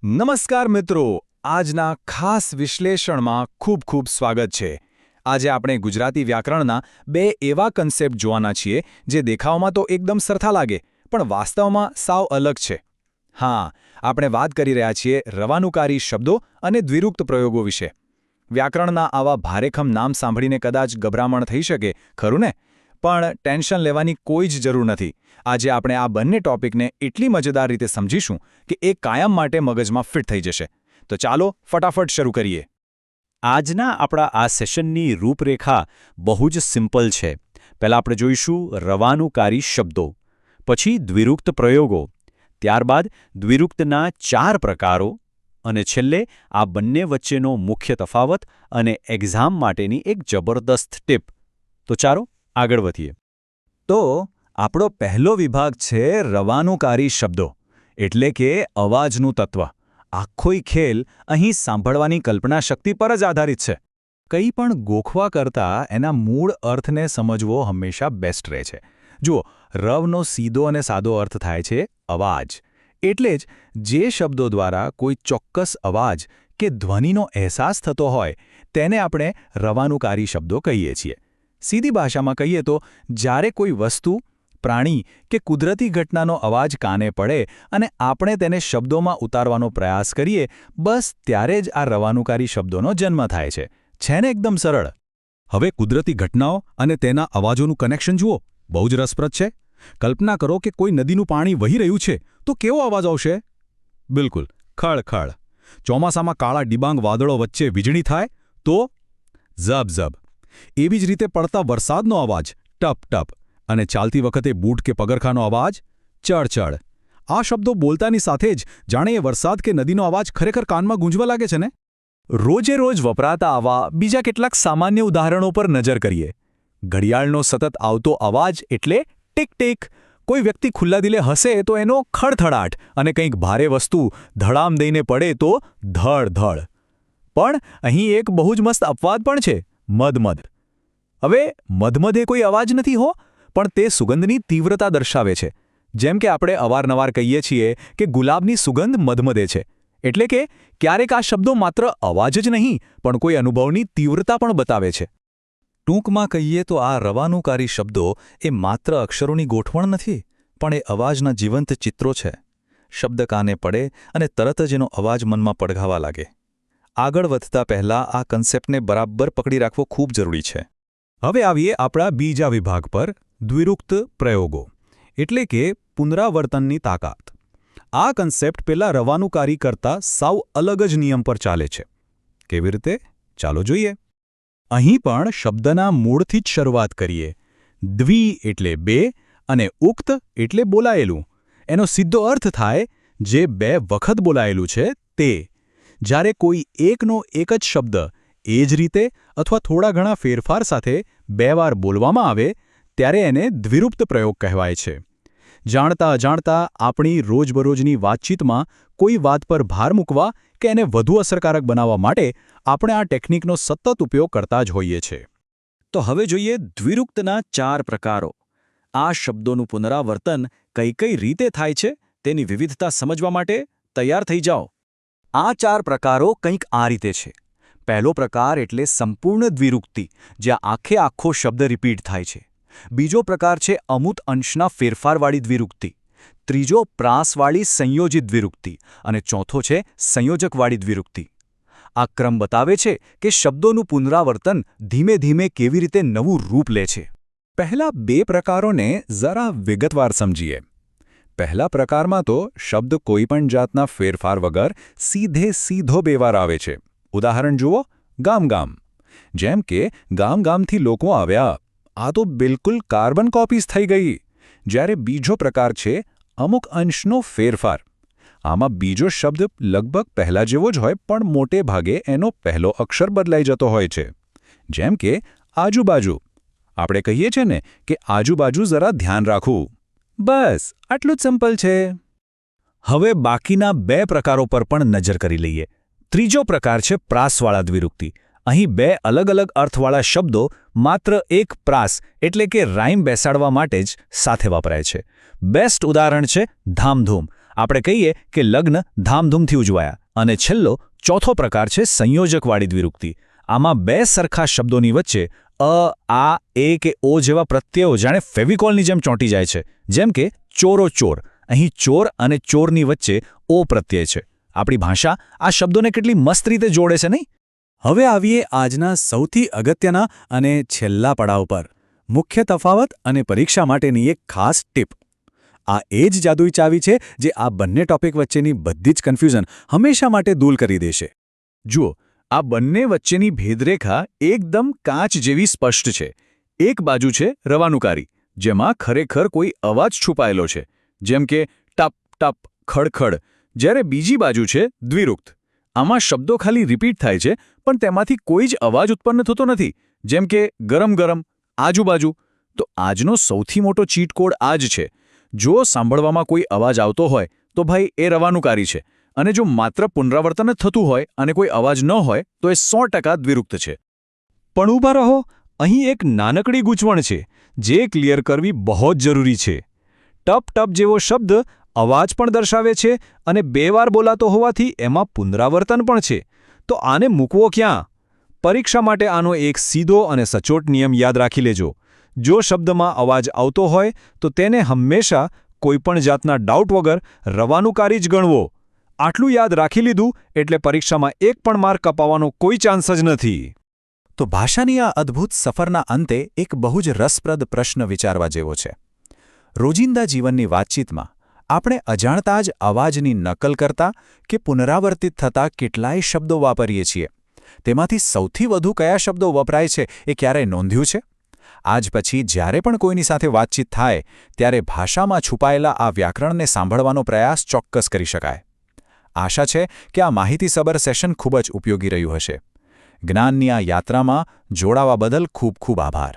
નમસ્કાર મિત્રો, આજના ખાસ વિશ્લેષણમાં ખૂબ ખૂબ સ્વાગત છે. આજે આપણે ગુજરાતી વ્યાકરણના બે એવા કન્સેપ્ટ જોવાના છીએ જે દેખાવમાં તો એકદમ સરખા લાગે પણ વાસ્તવમાં સાવ અલગ છે. હા, આપણે વાત કરી રહ્યા છીએ રવાનુકારી શબ્દો અને દ્વિરુક્ત પ્રયોગો વિશે. વ્યાકરણના આવા ભારેખમ નામ સાંભળીને કદાચ ગભરામણ થઈ શકે, ખરું ને? પણ ટેન્શન લેવાની કોઈ જ જરૂર નથી. આજે આપણે આ બંને ટોપિકને એટલી મજેદાર રીતે સમજીશું કે એ કાયમ માટે મગજમાં ફિટ થઈ જશે. તો ચાલો ફટાફટ શરૂ કરીએ. આજના આપણા આ સેશનની રૂપરેખા બહુ જ સિમ્પલ છે. પહેલાં આપણે જોઈશું રવાનુકારી શબ્દો, પછી દ્વિરુક્ત પ્રયોગો, ત્યારબાદ દ્વિરુક્તના 4 પ્રકારો અને છેલ્લે આ બંને વચ્ચેનો મુખ્ય તફાવત અને એક્ઝામ માટેની એક જબરદસ્ત ટીપ. તો ચાલો આગળ વધીએ. તો આપણો પહેલો વિભાગ છે રવાનુકારી શબ્દો, એટલે કે અવાજનું તત્વ. આખોય ખેલ અહીં સાંભળવાની કલ્પના શક્તિ પર જ આધારિત છે. કંઈ પણ ગોખવા કરતાં એના મૂળ અર્થને સમજવો હંમેશા બેસ્ટ રહે છે. જુઓ, રવનો સીધો અને સાદો અર્થ થાય છે અવાજ. એટલે જ જે શબ્દો દ્વારા કોઈ ચોક્કસ અવાજ કે ધ્વનિનો અહેસાસ થતો હોય તેને આપણે રવાનુકારી શબ્દો કહીએ છીએ. સીધી ભાષામાં કહીએ તો જ્યારે કોઈ વસ્તુ, પ્રાણી કે કુદરતી ઘટનાનો અવાજ કાને પડે અને આપણે તેને શબ્દોમાં ઉતારવાનો પ્રયાસ કરીએ, બસ ત્યારે જ આ રવાનુકારી શબ્દોનો જન્મ થાય છે. છે ને એકદમ સરળ? હવે કુદરતી ઘટનાઓ અને તેના અવાજોનું કનેક્શન જુઓ, બહુ જ રસપ્રદ છે. કલ્પના કરો કે કોઈ નદીનું પાણી વહી રહ્યું છે તો કેવો અવાજ આવશે? બિલકુલ, ખળ-ખળ. ચોમાસામાં કાળા ડિબાંગ વાદળો વચ્ચે વીજળી થાય તો ઝબ-ઝબ. એવી જ રીતે પડતા વરસાદનો અવાજ ટપ-ટપ, અને ચાલતી વખતે બૂટ કે પગરખાનો અવાજ ચડ-ચડ. આ શબ્દો બોલતાની સાથે જ જાણે એ વરસાદ કે નદીનો અવાજ ખરેખર કાનમાં ગૂંજવા લાગે છે ને? રોજે રોજ વપરાતા આવા બીજા કેટલાક સામાન્ય ઉદાહરણો પર નજર કરીએ. ઘડિયાળનો સતત આવતો અવાજ એટલે ટીક-ટીક. કોઈ વ્યક્તિ ખુલ્લા દિલે હસે તો એનો ખડખડાટ, અને કંઈક ભારે વસ્તુ ધડામ દઈને પડે તો ધડ-ધડ. પણ અહીં એક બહુ જ મસ્ત અપવાદ પણ છે, મધ-મધ. હવે મધ-મધ એ કોઈ અવાજ નથી હો, પણ તે સુગંધની તીવ્રતા દર્શાવે છે. જેમ કે આપણે અવારનવાર કહીએ છીએ કે ગુલાબની સુગંધ મધમધે છે. એટલે કે ક્યારેક આ શબ્દો માત્ર અવાજ જ નહીં પણ કોઈ અનુભવની તીવ્રતા પણ બતાવે છે. ટૂંકમાં કહીએ તો આ રવાનુકારી શબ્દો એ માત્ર અક્ષરોની ગોઠવણ નથી, પણ એ અવાજના જીવંત ચિત્રો છે. શબ્દ કાને પડે અને તરત જ એનો અવાજ મનમાં પડઘાવા લાગે. આગળ વધતા પહેલાં આ કન્સેપ્ટને બરાબર પકડી રાખવો ખૂબ જરૂરી છે. હવે આવીએ આપણા બીજા વિભાગ પર, દ્વિરુક્ત પ્રયોગો, એટલે કે પુનરાવર્તનની તાકાત. આ કન્સેપ્ટ પેલા રવાનુકારી કરતાં સાવ અલગ જ નિયમ પર ચાલે છે. કેવી રીતે? ચાલો જોઈએ. અહીં પણ શબ્દના મૂળથી જ શરૂઆત કરીએ. દ્વિ એટલે બે અને ઉક્ત એટલે બોલાયેલું. એનો સીધો અર્થ થાય જે 2 વખત બોલાયેલું છે તે. જ્યારે કોઈ એકનો એક જ શબ્દ એ જ રીતે અથવા થોડા ઘણા ફેરફાર સાથે 2 વાર બોલવામાં આવે ત્યારે એને દ્વિરુક્ત પ્રયોગ કહેવાય છે. જાણતા અજાણતા આપણી રોજબરોજની વાતચીતમાં કોઈ વાત પર ભાર મૂકવા કે એને વધુ અસરકારક બનાવવા માટે આપણે આ ટેકનિકનો સતત ઉપયોગ કરતા જ હોઈએ છીએ. તો હવે જોઈએ દ્વિરુક્તના 4 પ્રકારો. આ શબ્દોનું પુનરાવર્તન કઈ કઈ રીતે થાય છે તેની વિવિધતા સમજવા માટે તૈયાર થઈ જાઓ. આ 4 પ્રકારો કંઈક આ રીતે છે. પહેલો પ્રકાર એટલે સંપૂર્ણ દ્વિરુક્તિ, જ્યાં આખે આખો શબ્દ રિપીટ થાય છે. બીજો પ્રકાર છે અમુક અંશના ફેરફારવાળી દ્વિરુક્તિ. ત્રીજો પ્રાસવાળી સંયોજિત દ્વિરુક્તિ. અને ચોથો છે સંયોજકવાળી દ્વિરુક્તિ. આ ક્રમ બતાવે છે કે શબ્દોનું પુનરાવર્તન ધીમે ધીમે કેવી રીતે નવું રૂપ લે છે. પહેલા 2 પ્રકારોને જરા વિગતવાર સમજીએ. પહેલા પ્રકારમાં તો શબ્દ કોઈપણ જાતના ફેરફાર વગર સીધો 2 વાર આવે છે. ઉદાહરણ જુઓ, ગામ-ગામ. જેમ કે ગામ-ગામથી લોકો આવ્યા. આ તો બિલકુલ કાર્બન કોપીઝ થઈ ગઈ. જ્યારે બીજો પ્રકાર છે અમુક અંશનો ફેરફાર. આમાં બીજો શબ્દ લગભગ પહેલા જેવો જ હોય પણ મોટે ભાગે એનો પહેલો અક્ષર બદલાઈ જતો હોય છે. જેમ કે આજુબાજુ. આપણે કહીએ છીએ ને કે આજુબાજુ જરા ધ્યાન રાખવું. બસ આટલું જ સિમ્પલ છે. હવે બાકીના 2 પ્રકારો પર પણ નજર કરી લઈએ. ત્રીજો પ્રકાર છે પ્રાસવાળા દ્વિરુક્તિ. અહીં 2 અલગ અલગ અર્થવાળા શબ્દો માત્ર એક પ્રાસ એટલે કે રાઇમ બેસાડવા માટે જ સાથે વપરાય છે. બેસ્ટ ઉદાહરણ છે ધામધૂમ. આપણે કહીએ કે લગ્ન ધામધૂમથી ઉજવાયા. અને છેલ્લો ચોથો પ્રકાર છે સંયોજકવાળી દ્વિરુક્તિ. આમાં બે સરખા શબ્દોની વચ્ચે આ, એ કે ઓ જેવા પ્રત્યયો જાણે ફેવિકોલની જેમ ચોંટી જાય છે. જેમ કે ચોરો ચોર. અહીં ચોર અને ચોરની વચ્ચે ઓ પ્રત્યય છે. આપણી ભાષા આ શબ્દોને કેટલી મસ્ત રીતે જોડે છે નહીં? હવે આવીએ આજના સૌથી અગત્યના અને છેલ્લા પડાવ પર. મુખ્ય તફાવત અને પરીક્ષા માટેની એક ખાસ ટીપ. આ એ જ જાદુઈ ચાવી છે જે આ બંને ટોપિક વચ્ચેની બધી જ કન્ફ્યુઝન હંમેશા માટે દૂર કરી દેશે. જુઓ, આ બંને વચ્ચેની ભેદરેખા એકદમ કાચ જેવી સ્પષ્ટ છે. એક બાજુ છે રવાનુકારી, જેમાં ખરેખર કોઈ અવાજ છુપાયેલો છે, જેમ કે ટપ ટપ, ખડખડ. જ્યારે બીજી બાજુ છે દ્વિરુક્ત. આમાં શબ્દો ખાલી રિપીટ થાય છે, પણ તેમાંથી કોઈ જ અવાજ ઉત્પન્ન થતો નથી, જેમ કે ગરમ ગરમ, આજુબાજુ. તો આજનો સૌથી મોટો ચીટ કોડ આ જ છે. જો સાંભળવામાં કોઈ અવાજ આવતો હોય તો ભાઈ એ રવાનુકારી છે, અને જો માત્ર પુનરાવર્તન જ થતું હોય અને કોઈ અવાજ ન હોય તો એ 100% દ્વિરુક્ત છે. પણ ઊભા રહો, અહીં એક નાનકડી ગૂંચવણ છે જે ક્લિયર કરવી બહુ જ જરૂરી છે. ટપ ટપ જેવો શબ્દ અવાજ પણ દર્શાવે છે અને 2 વાર બોલાતો હોવાથી એમાં પુનરાવર્તન પણ છે. તો આને મૂકવો ક્યાં? પરીક્ષા માટે આનો એક સીધો અને સચોટ નિયમ યાદ રાખી લેજો. જો શબ્દમાં અવાજ આવતો હોય તો તેને હંમેશા કોઈપણ જાતના ડાઉટ વગર રવાનુકારી જ ગણવો. આટલું યાદ રાખી લીધું એટલે પરીક્ષામાં એક પણ માર્ક કપાવવાનો કોઈ ચાન્સ જ નથી. તો ભાષાની આ અદ્ભુત સફરના અંતે એક બહુ જ રસપ્રદ પ્રશ્ન વિચારવા જેવો છે. રોજિંદા જીવનની વાતચીતમાં આપણે અજાણતા જ અવાજની નકલ કરતા કે પુનરાવર્તિત થતા કેટલાય શબ્દો વાપરીએ છીએ. તેમાંથી સૌથી વધુ કયા શબ્દો વપરાય છે એ ક્યારેય નોંધ્યું છે? આજ પછી જ્યારે પણ કોઈની સાથે વાતચીત થાય ત્યારે ભાષામાં છુપાયેલા આ વ્યાકરણને સાંભળવાનો પ્રયાસ ચોક્કસ કરી શકાય. આશા છે કે આ માહિતીસભર સેશન ખૂબ જ ઉપયોગી રહ્યું હશે. જ્ઞાનની આ યાત્રામાં જોડાવા બદલ ખૂબ ખૂબ આભાર.